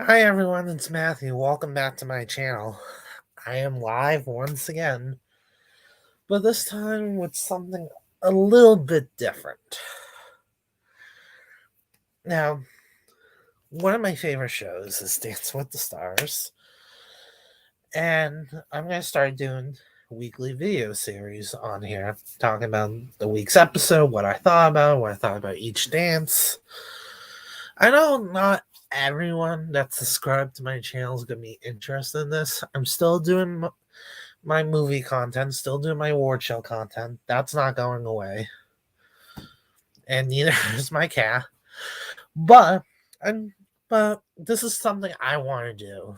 Hi everyone, it's Matthew. Welcome back to my channel. I am live once again, but this time with something a little bit different. Now, one of my favorite shows is Dance with the Stars, and I'm going to start doing weekly video series on here, talking about the week's episode, what I thought about each dance. I know not everyone that's subscribed to my channel is going to be interested in this. I'm still doing my movie content, still doing my award show content. That's not going away. And neither is my cat. But and but this is something I want to do.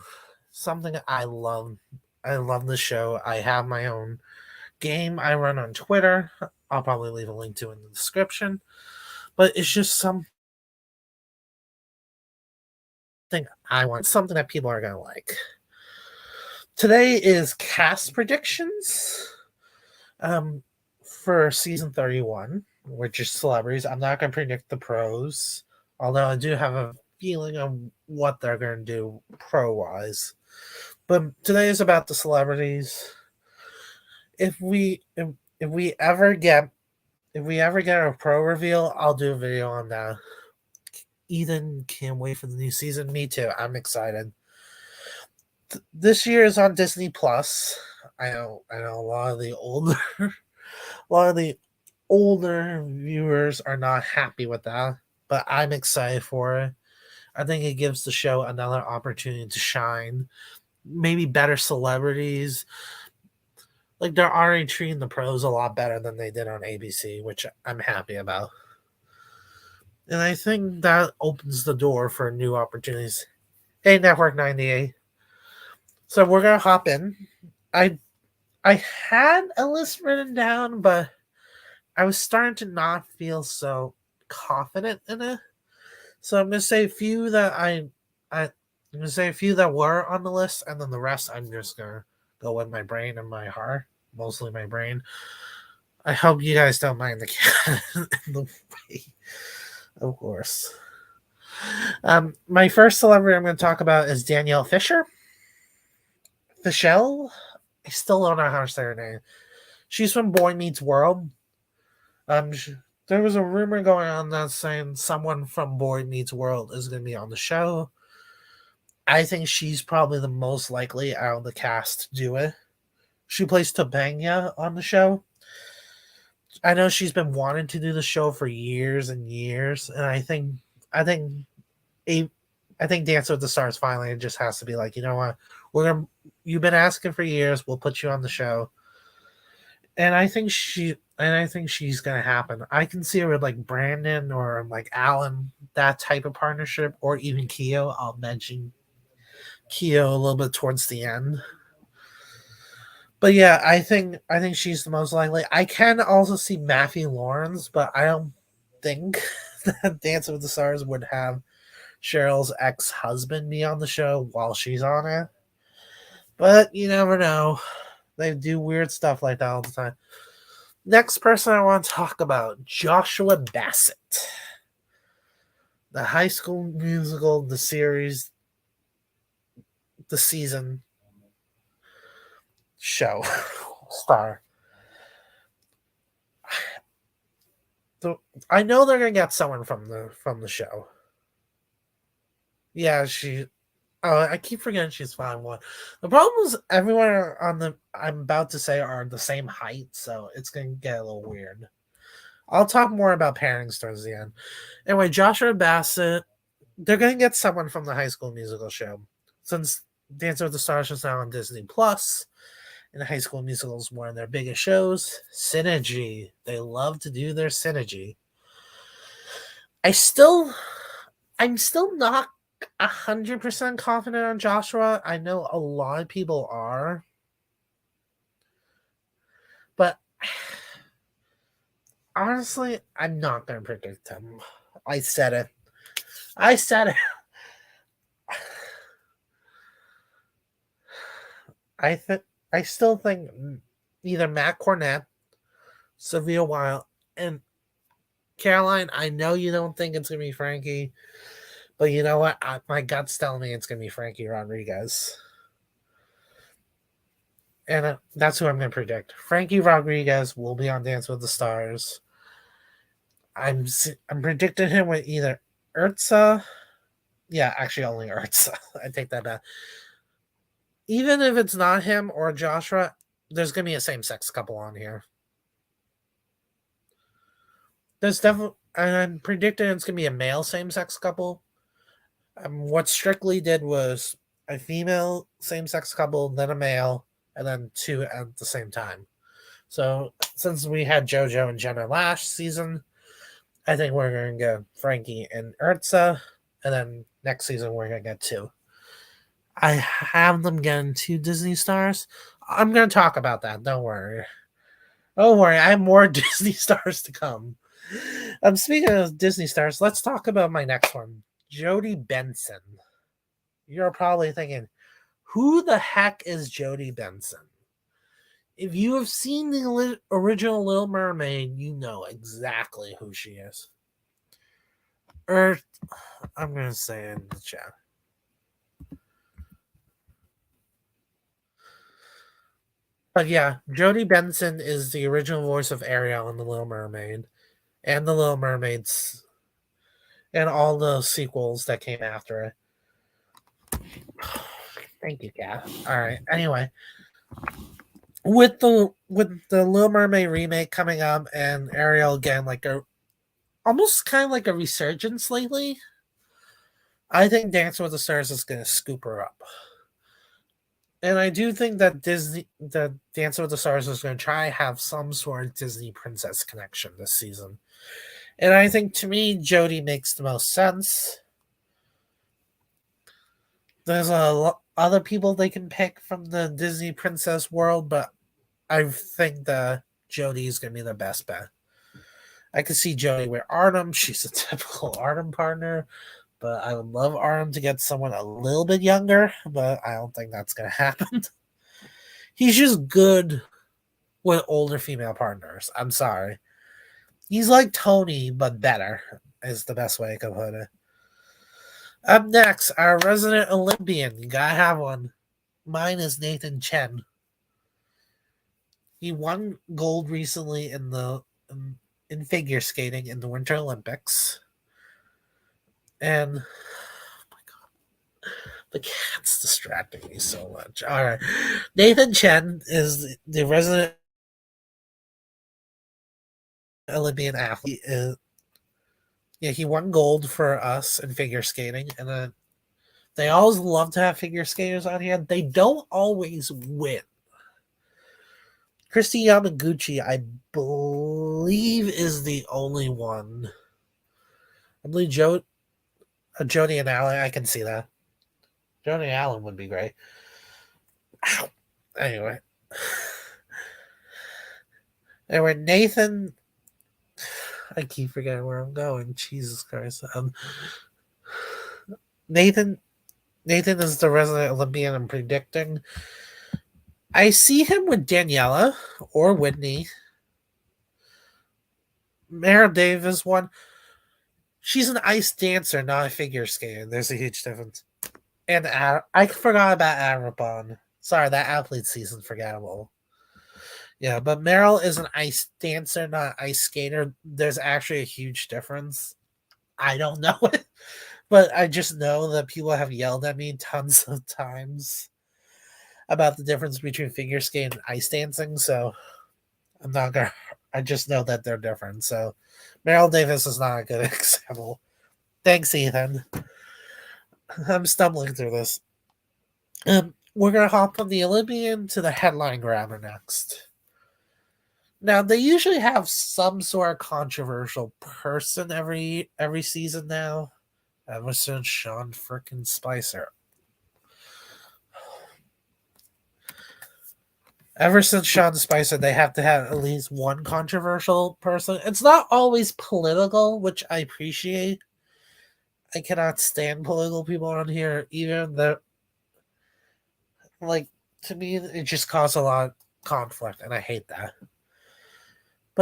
Something I love. I love the show. I have my own game I run on Twitter. I'll probably leave a link to it in the description. But it's just something I want, something that people are gonna like. Today is cast predictions. Um, for season 31, which is celebrities. I'm not going to predict the pros, although I do have a feeling of what they're going to do pro wise. But today is about the celebrities. If we ever get a pro reveal, I'll do a video on that. Ethan can't wait for the new season. Me too. I'm excited. This year is on Disney Plus. I know a lot of the older a lot of the older viewers are not happy with that, but I'm excited for it. I think it gives the show another opportunity to shine. Maybe better celebrities. Like they're already treating the pros a lot better than they did on ABC, which I'm happy about. And I think that opens the door for new opportunities. Hey, Network 98. So we're gonna hop in. I I had a list written down, but I was starting to not feel so confident in it. So I'm gonna say a few that I'm gonna say a few that were on the list, and then the rest I'm just gonna go with my brain and my heart, mostly my brain. I hope you guys don't mind the cat in the way, of course. My first celebrity I'm going to talk about is Danielle Fisher. Fischel. I still don't know how to say her name. She's from Boy Meets World. Um, sh- there was a rumor going on that saying someone from Boy Meets World is going to be on the show. I think she's probably the most likely out of the cast to do it. She plays Topanga on the show. I know she's been wanting to do the show for years and years, and I think a I think Dance with the Stars finally just has to be like, you know what, we're gonna you've been asking for years, we'll put you on the show. And I think she's gonna happen. I can see her with like Brandon or like Alan, that type of partnership, or even Keo. I'll mention Keo a little bit towards the end. But yeah, I think she's the most likely. I can also see Matthew Lawrence, but I don't think that Dance with the Stars would have Cheryl's ex husband be on the show while she's on it. But you never know. They do weird stuff like that all the time. Next person I want to talk about, Joshua Bassett. The High School Musical, the series, the season show star. So I know they're gonna get someone from the show. Yeah, she. Oh, I keep forgetting she's 5'1". The problem is everyone on the I'm about to say are the same height, so it's gonna get a little weird. I'll talk more about pairings towards the end. Anyway, Joshua Bassett, they're gonna get someone from the High School Musical show. Since Dance with the Stars is now on Disney Plus, and High School Musical is one of their biggest shows, Synergy. They love to do their synergy. I still I'm still not 100% confident on Joshua. I know a lot of people are, but honestly, I'm not going to predict him. I said it. I said it. I think I still think either Matt Cornett, Sophia Wilde, and Caroline. I know you don't think it's gonna be Frankie, But you know what? My gut's telling me it's going to be Frankie Rodriguez. And that's who I'm going to predict. Frankie Rodriguez will be on Dance with the Stars. I'm predicting him with either Urza. Yeah, actually only Urza. I take that back. Even if it's not him or Joshua, there's going to be a same-sex couple on here. There's definitely, and I'm predicting it's going to be a male same-sex couple. What Strictly did was a female same-sex couple, then a male, and then two at the same time. So since we had JoJo and Jenna last season, I think we're going to get Frankie and Urza, and then next season we're going to get two. I have them getting 2 Disney stars. I'm going to talk about that. Don't worry. Don't worry. I have more Disney stars to come. Speaking of Disney stars, let's talk about my next one, Jodie Benson. You're probably thinking, who the heck is Jodie Benson? If you have seen the original Little Mermaid, you know exactly who she is. I'm going to say it in the chat. But yeah, Jodie Benson is the original voice of Ariel in The Little Mermaid and The Little Mermaids and all the sequels that came after it. Thank you, Kat. All right. Anyway, with the Little Mermaid remake coming up and Ariel again, like almost kind of like a resurgence lately, I think Dancing with the Stars is going to scoop her up. And I do think that the Dancing with the Stars is going to try to have some sort of Disney princess connection this season. And I think, to me, Jodie makes the most sense. There's a lot other people they can pick from the Disney princess world, but I think that Jodie is going to be the best bet. I could see Jodie with Artem. She's a typical Artem partner, but I would love Artem to get someone a little bit younger, but I don't think that's going to happen. He's just good with older female partners. I'm sorry. He's like Tony, but better, is the best way I could put it. Up next, our resident Olympian. You gotta have one. Mine is Nathan Chen. He won gold recently in figure skating in the Winter Olympics. And oh my god, the cat's distracting me so much. All right, Nathan Chen is the resident Olympian athlete. He won gold for us in figure skating, and then they always love to have figure skaters on here. They don't always win. Christy Yamaguchi, I believe, is the only one. I believe Jody and Allen, I can see that. Jody and Allen would be great. Ow. Anyway, Nathan. I keep forgetting where I'm going. Jesus Christ. Nathan is the resident Olympian I'm predicting. I see him with Daniela or Whitney. Mara Davis one. She's an ice dancer, not a figure skater. There's a huge difference. And I forgot about Arabon. Sorry, that athlete season's forgettable. Yeah, but Meryl is an ice dancer, not ice skater. There's actually a huge difference. I don't know it, but I just know that people have yelled at me tons of times about the difference between figure skating and ice dancing. So I'm not gonna. I just know that they're different. So Meryl Davis is not a good example. Thanks, Ethan. I'm stumbling through this. We're gonna hop from the Olympian to the headline grabber next. Now they usually have some sort of controversial person every season now. Ever since Sean frickin' Spicer. Ever since Sean Spicer, they have to have at least one controversial person. It's not always political, which I appreciate. I cannot stand political people on here, even though, like, to me, it just causes a lot of conflict, and I hate that.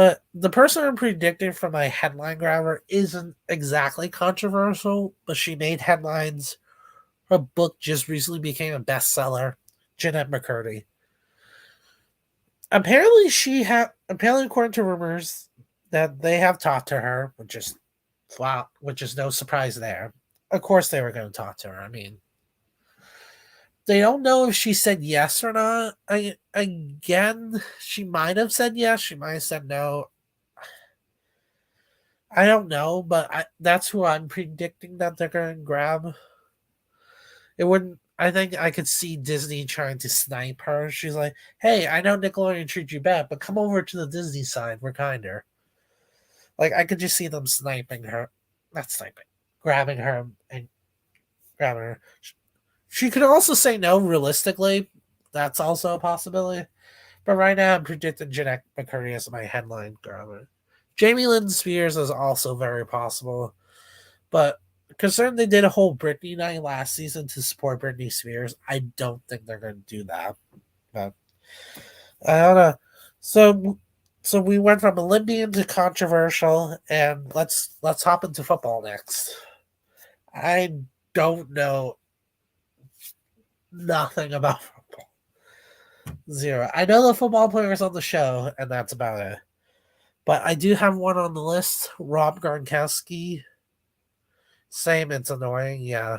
But the person I'm predicting for my headline grabber isn't exactly controversial, but she made headlines. Her book just recently became a bestseller. Jeanette McCurdy. Apparently according to rumors that they have talked to her, which is no surprise there. Of course they were going to talk to her. I mean, they don't know if she said yes or not. Again, she might have said yes, she might have said no. I don't know, but that's who I'm predicting that they're going to grab. It wouldn't. I think I could see Disney trying to snipe her. She's like, "Hey, I know Nickelodeon treat you bad, but come over to the Disney side. We're kinder." Like I could just see them sniping her, not sniping, grabbing her and grabbing her. She could also say no. Realistically, that's also a possibility. But right now, I'm predicting Jeanette McCurdy as my headline grabber. Jamie Lynn Spears is also very possible, but considering they did a whole Britney night last season to support Britney Spears, I don't think they're going to do that. But I don't know. So, so we went from Olympian to controversial, and let's hop into football next. I don't know nothing about football. Zero. I know the football players on the show, and that's about it. But I do have one on the list, Rob Gronkowski. Same, it's annoying, yeah.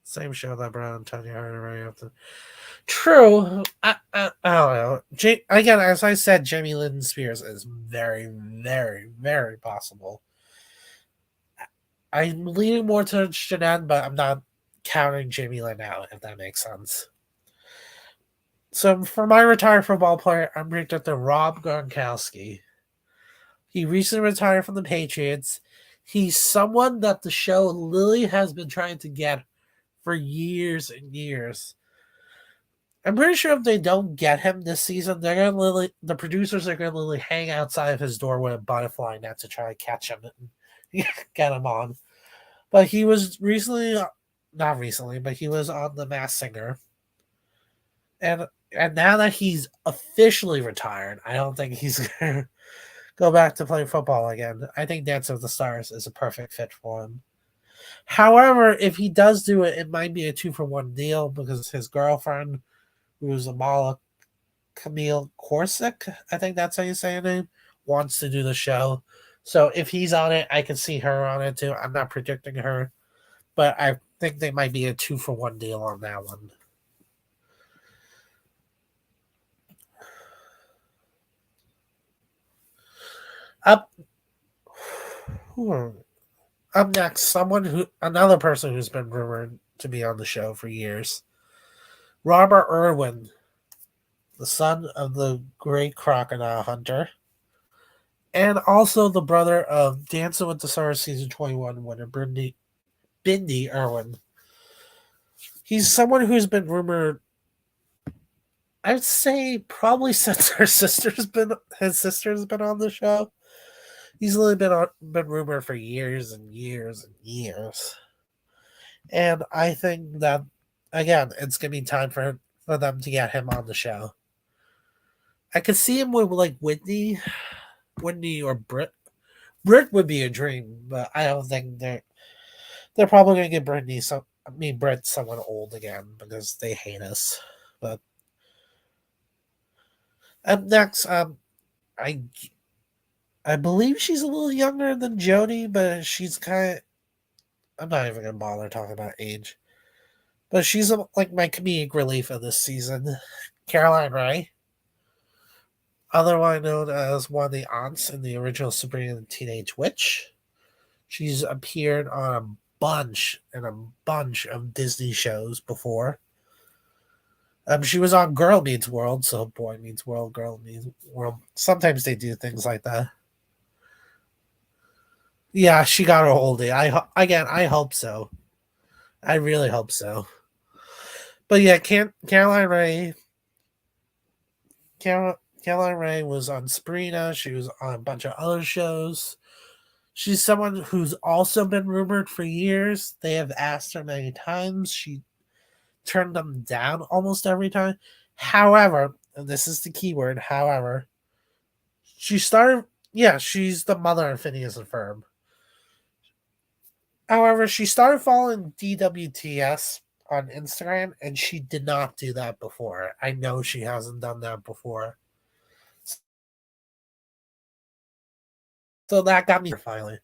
Same show that brought Antonio Harder right after. True. I don't know. Again, as I said, Jamie Lynn Spears is very, very, very possible. I'm leaning more to Jeanette, but I'm not counting Jamie Lynn out, if that makes sense. So for my retired football player, I'm predicting Rob Gronkowski. He recently retired from the Patriots. He's someone that the show Lily has been trying to get for years and years. I'm pretty sure if they don't get him this season, the producers are gonna literally hang outside of his door with a butterfly net to try to catch him and get him on. But he was not recently, but he was on The Masked Singer, and now that he's officially retired, I don't think he's gonna go back to playing football again. I think Dance with the Stars is a perfect fit for him. However, if he does do it, it might be a 2-for-1 deal because his girlfriend, who's Amala Camille Corsic, I think that's how you say her name, wants to do the show. So if he's on it, I can see her on it too. I'm not predicting her, but I think they might be a 2-for-1 deal on that one. Up, up next, another person who's been rumored to be on the show for years, Robert Irwin, the son of the great crocodile hunter, and also the brother of Dancing with the Stars season 21 winner Bindi Irwin. He's someone who's been rumored, I'd say probably since his sister's been on the show. He's really been rumored for years and years and years. And I think that again, it's gonna be time for them to get him on the show. I could see him with like Whitney or Britt. Britt would be a dream, but I don't think they're probably gonna get Britt someone old again because they hate us. But up next, I I believe she's a little younger than Jodie, but she's kind of. I'm not even gonna bother talking about age, but she's like my comedic relief of this season. Caroline Ray, otherwise known as one of the aunts in the original Sabrina the Teenage Witch. She's appeared on a bunch of Disney shows before. She was on Girl Meets World, so Boy Meets World, Girl Meets World. Sometimes they do things like that. Yeah, she got her oldie. I hope so. I really hope so. But yeah, Caroline Ray was on Sabrina. She was on a bunch of other shows. She's someone who's also been rumored for years. They have asked her many times. turned them down almost every time. However, and this is the key word, however, she started, yeah, she's the mother of Phineas and Ferb. However, she started following DWTS on Instagram, and she did not do that before. I know she hasn't done that before. So that got me finally.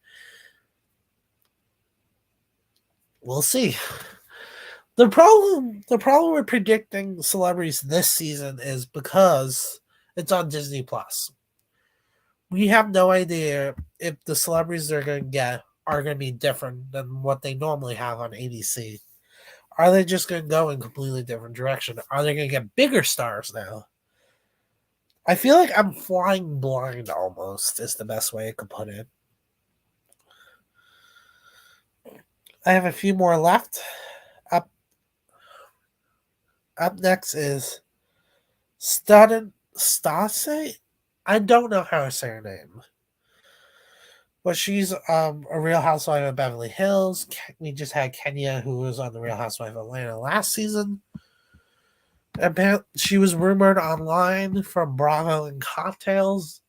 We'll see. The problem with predicting celebrities this season is because it's on Disney Plus. We have no idea if the celebrities they're going to get are going to be different than what they normally have on ABC. Are they just going to go in a completely different direction? Are they going to get bigger stars now? I feel like I'm flying blind almost, is the best way I could put it. I have a few more left. Up up next is Student Stase. I don't know how to say her name. But she's a Real Housewife of Beverly Hills. We just had Kenya, who was on the Real Housewife of Atlanta last season. She was rumored online from Bravo and Cocktails,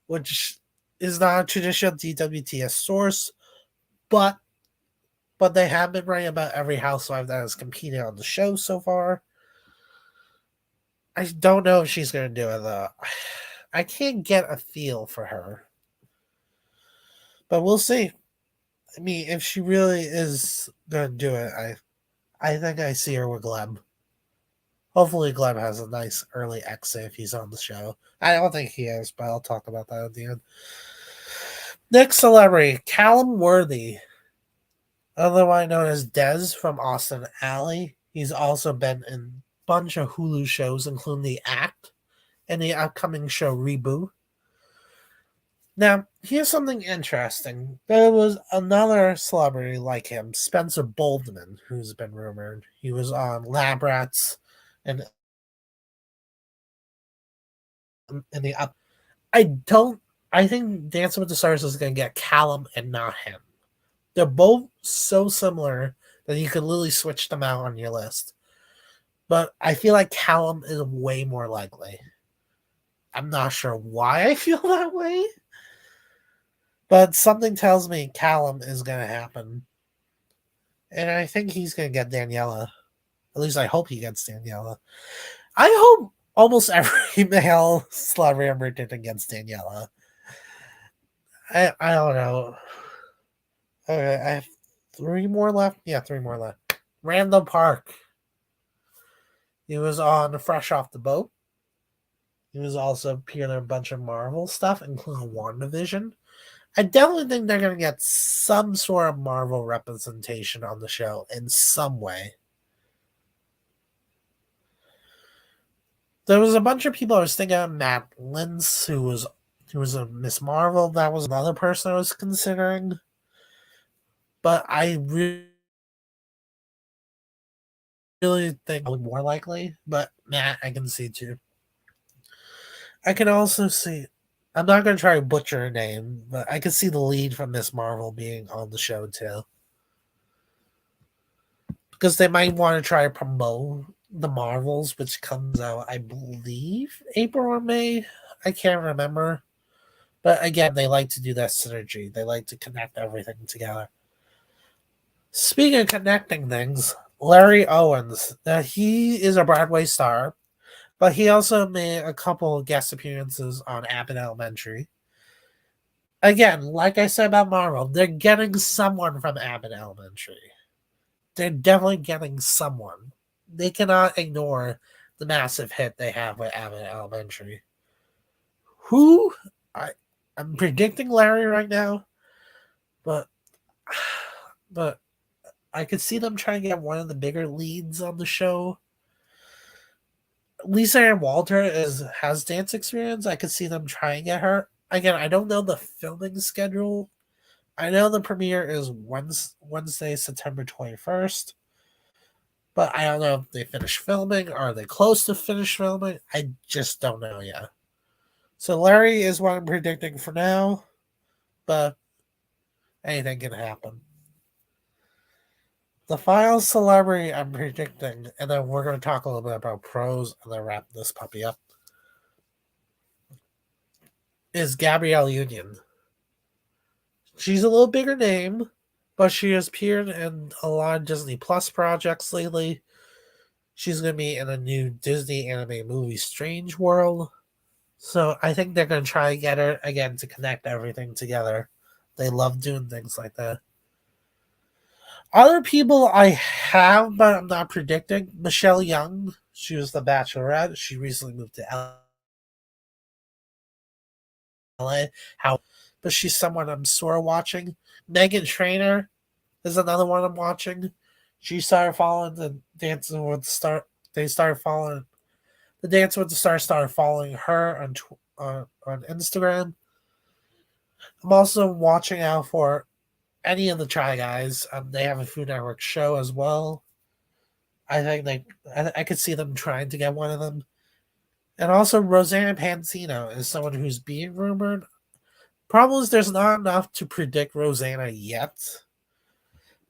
which is not a traditional DWTS source, but they have been writing about every housewife that has competed on the show so far. I don't know if she's going to do it though. I can't get a feel for her, but we'll see. I mean, if she really is going to do it, I think I see her with Gleb. Hopefully, Gleb has a nice early exit if he's on the show. I don't think he is, but I'll talk about that at the end. Next celebrity, Callum Worthy, otherwise known as Dez from Austin Alley. He's also been in a bunch of Hulu shows, including The Act and the upcoming show Reboot. Now, here's something interesting. There was another celebrity like him, Spencer Boldman, who's been rumored. He was on Lab Rats and in the up. I think Dancing with the Stars is going to get Callum and not him. They're both so similar that you could literally switch them out on your list. But I feel like Callum is way more likely. I'm not sure why I feel that way. But something tells me Callum is going to happen. And I think he's going to get Daniela. At least I hope he gets Daniela. I hope almost every male celebrity I'm predicting gets Daniela. I don't know. Okay, I have 3 more left. Yeah, 3 more left. Randall Park. He was on Fresh Off the Boat. He was also appearing in a bunch of Marvel stuff, including WandaVision. I definitely think they're going to get some sort of Marvel representation on the show in some way. There was a bunch of people I was thinking of. Matt Lintz, who was a Miss Marvel. That was another person I was considering. But I really think more likely. But Matt, I can see too. I can also see. I'm not going to try to butcher her name, but I can see the lead from Miss Marvel being on the show too. Because they might want to try to promote the Marvels, which comes out, I believe, April or May. I can't remember. But again, they like to do that synergy. They like to connect everything together. Speaking of connecting things, Larry Owens, he is a Broadway star, but he also made a couple of guest appearances on Abbott Elementary. Again, like I said about Marvel, they're getting someone from Abbott Elementary. They're definitely getting someone. They cannot ignore the massive hit they have with Abbott Elementary. Who? I'm predicting Larry right now, but I could see them trying to get one of the bigger leads on the show. Lisa Ann Walter has dance experience. I could see them trying to get her. Again, I don't know the filming schedule. I know the premiere is Wednesday, September 21st. But I don't know if they finished filming. Are they close to finish filming? I just don't know yet. So Larry is what I'm predicting for now. But anything can happen. The final celebrity I'm predicting, and then we're going to talk a little bit about pros and then wrap this puppy up, is Gabrielle Union. She's a little bigger name, but she has appeared in a lot of Disney Plus projects lately. She's going to be in a new Disney anime movie, Strange World. So I think they're going to try to get her again to connect everything together. They love doing things like that. Other people I have, but I'm not predicting. Michelle Young, she was the Bachelorette. She recently moved to LA. But she's someone I'm sort of watching. Megan Trainor is another one I'm watching. She started following the Dancing with the Star. They started following the Dance with the Stars. Started following her on Instagram. I'm also watching out for any of the Try Guys. They have a Food Network show as well. I think I could see them trying to get one of them. And also, Rosanna Pansino is someone who's being rumored. Problem is, there's not enough to predict Rosanna yet.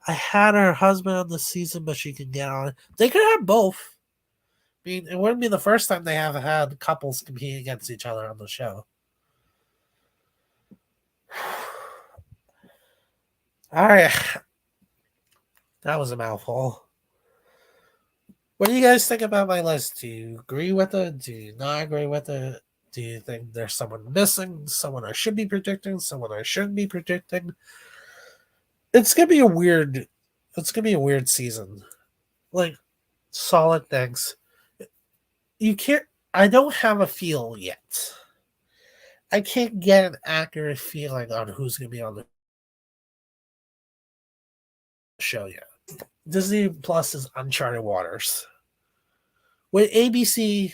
I had her husband on the season, but she can get on. They could have both. I mean, it wouldn't be the first time they have had couples competing against each other on the show. All right. That was a mouthful. What do you guys think about my list? Do you agree with it? Do you not agree with it? Do you think there's someone missing? Someone I should be predicting? Someone I shouldn't be predicting? It's gonna be a weird. It's gonna be a weird season. Like solid things. You can't. I don't have a feel yet. I can't get an accurate feeling on who's gonna be on the show yet. Disney Plus is uncharted waters. With ABC,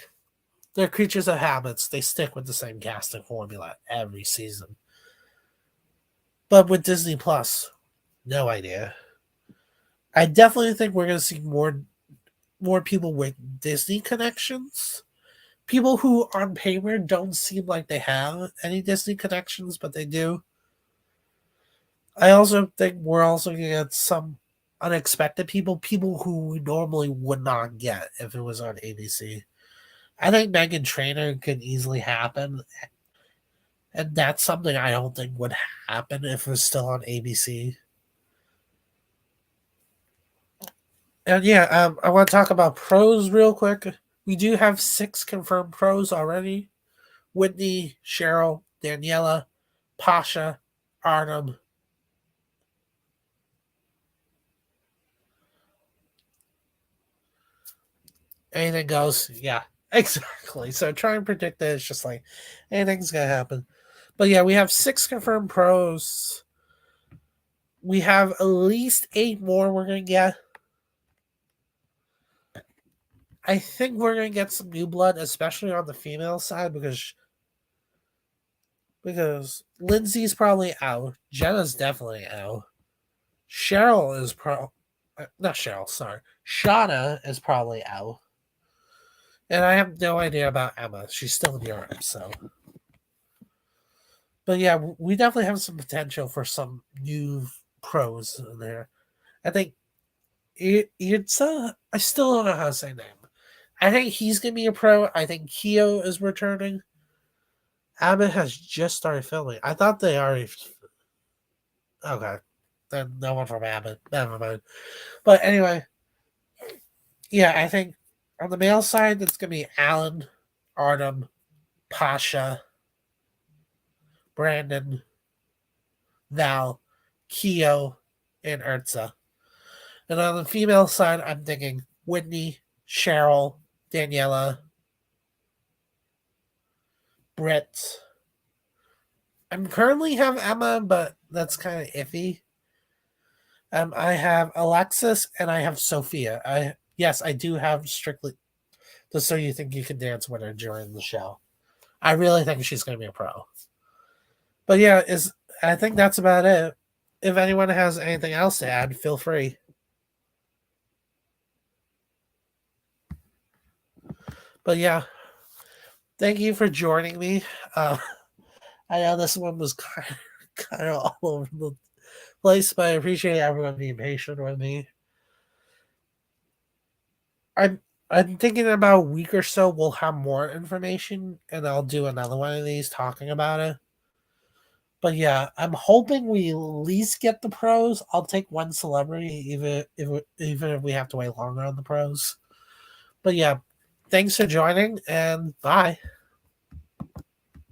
they're creatures of habits. They stick with the same casting formula every season. But with Disney Plus, no idea. I definitely think we're going to see more people with Disney connections. People who on paper don't seem like they have any Disney connections, but they do. I also think we're also going to get some unexpected people who we normally would not get if it was on ABC. I think Megan Trainor could easily happen, and that's something I don't think would happen if it was still on ABC. And yeah, I want to talk about pros real quick. We do have 6 confirmed pros already: Whitney, Cheryl, Daniela, Pasha, Arnhem. Anything goes. Yeah, exactly. So try and predict that it's just like anything's gonna happen. But yeah, we have 6 confirmed pros. We have at least 8 more we're gonna get. I think we're gonna get some new blood, especially on the female side, because Lindsay's probably out. Jenna's definitely out. Cheryl is not Cheryl. Sorry, Shauna is probably out, and I have no idea about Emma. She's still in Europe, so. But yeah, we definitely have some potential for some new pros in there. I think it's I still don't know how to say name. I think he's gonna be a pro. I think Keo is returning. Abbott has just started filming. I thought they already. Okay, then no one from Abbott. Never mind. But anyway, yeah, I think on the male side, it's gonna be Alan, Artem, Pasha, Brandon, Val, Keo, and Urza. And on the female side, I'm thinking Whitney, Cheryl, Daniela, Britt. I'm currently have Emma, but that's kind of iffy. I have Alexis and I have Sophia. I do have Strictly the So You Think You Can Dance winner during the show. I really think she's going to be a pro. But yeah, is I think that's about it. If anyone has anything else to add, feel free. But yeah, thank you for joining me. I know this one was kind of all over the place, but I appreciate everyone being patient with me. I'm thinking about a week or so we'll have more information, and I'll do another one of these talking about it. But yeah, I'm hoping we at least get the pros. I'll take one celebrity, even if we have to wait longer on the pros. But yeah, thanks for joining, and bye.